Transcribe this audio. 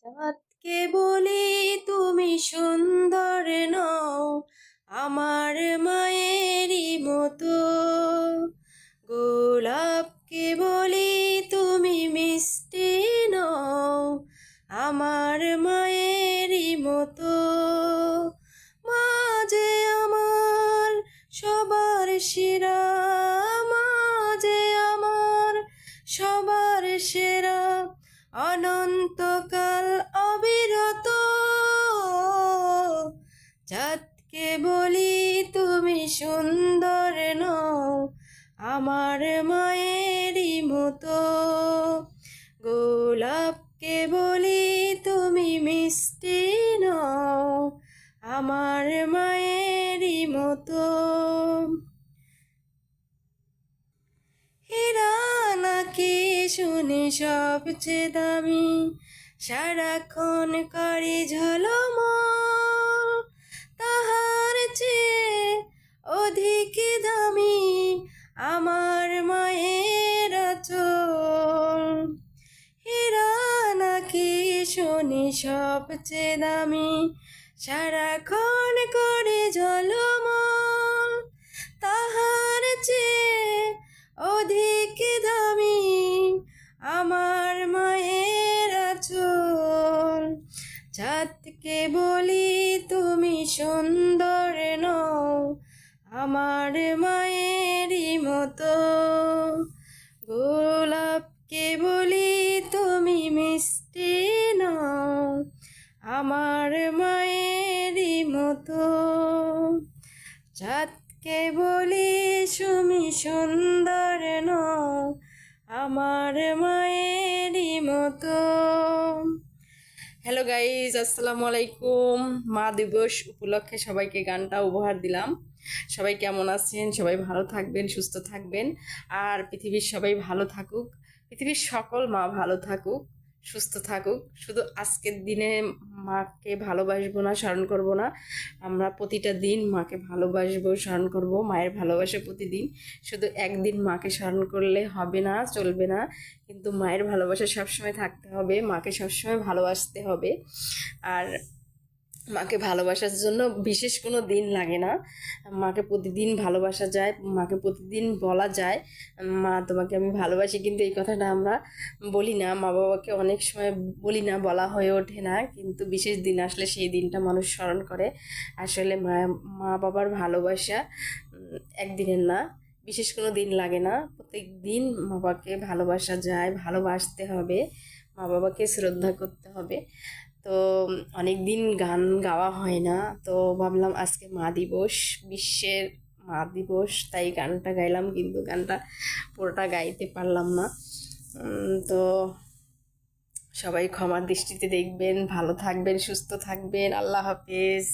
চাঁদকে বলি তুমি সুন্দর নও, আমার মায়েরই মতো। গোলাপকে বলি তুমি মিষ্টি নও, আমার মায়েরই মতো। মা যে আমার সবার সেরা, মা যে আমার সবার সেরা, অনন্তকাল অবিরত। চাঁদকে বলি তুমি সুন্দর নও, আমার মায়েরই মতো। গোলাপকে বলি তুমি মিষ্টি নও, আমার মায়েরই মতো। হীরা নাকি শুনি সবচেয়ে দামি, সারাক্ষণ করে ঝলমল, তাহার চেয়ে অধিক দামি আমার মায়ের আঁচল। হীরা নাকি শুনি সবচেয়ে দামি, সারাক্ষণ করে ঝলমল, তাহার চেয়ে অধিক দামি আমার মায়ের আঁচল। চাঁদকে বলি তুমি সুন্দর নও, আমার মায়েরই মতো। গোলাপকে বলি তুমি মিষ্টি নও, আমার মায়েরই মতো। চাঁদকে বলি তুমি সুন্দর নও, আমার মায়েরই মতো। হ্যালো গাইজ, আসসালামু আলাইকুম। মা দিবস উপলক্ষে সবাইকে গানটা উপহার দিলাম। সবাই কেমন আছেন? সবাই ভালো থাকবেন, সুস্থ থাকবেন, আর পৃথিবীর সবাই ভালো থাকুক। পৃথিবীর সকল মা ভালো থাকুক, সুস্থ থাকুক। শুধু আজকের দিনে মাকে ভালোবাসবো না, স্মরণ করব না, আমরা প্রতিটা দিন মাকে ভালোবাসবো, স্মরণ করব। মায়ের ভালোবাসা প্রতিদিন, শুধু একদিন মাকে স্মরণ করলে হবে না, চলবে না। কিন্তু মায়ের ভালোবাসা সবসময় থাকতে হবে, মাকে সবসময় ভালোবাসতে হবে। আর মাকে ভালোবাসার জন্য বিশেষ কোনো দিন লাগে না, মাকে প্রতিদিন ভালোবাসা যায়, মাকে প্রতিদিন বলা যায় মা তোমাকে আমি ভালোবাসি। কিন্তু এই কথাটা আমরা বলি না, মা বাবাকে অনেক সময় বলি না, বলা হয়ে ওঠে না। কিন্তু বিশেষ দিন আসলে সেই দিনটা মানুষ স্মরণ করে। আসলে মা বাবার ভালোবাসা একদিনের না, বিশেষ কোনো দিন লাগে না, প্রত্যেক দিন মা বাবাকে ভালোবাসা যায়, ভালোবাসতে হবে, মা বাবাকে শ্রদ্ধা করতে হবে। তো অনেক দিন গান গাওয়া হয় না, তো ভাবলাম আজকে মা দিবস, বিশ্বের মা দিবস, তাই গানটা গাইলাম। কিন্তু গানটা পুরোটা গাইতে পারলাম না। তো সবাই ক্ষমার দৃষ্টিতে দেখবেন, ভালো থাকবেন, সুস্থ থাকবেন। আল্লাহ হাফেজ।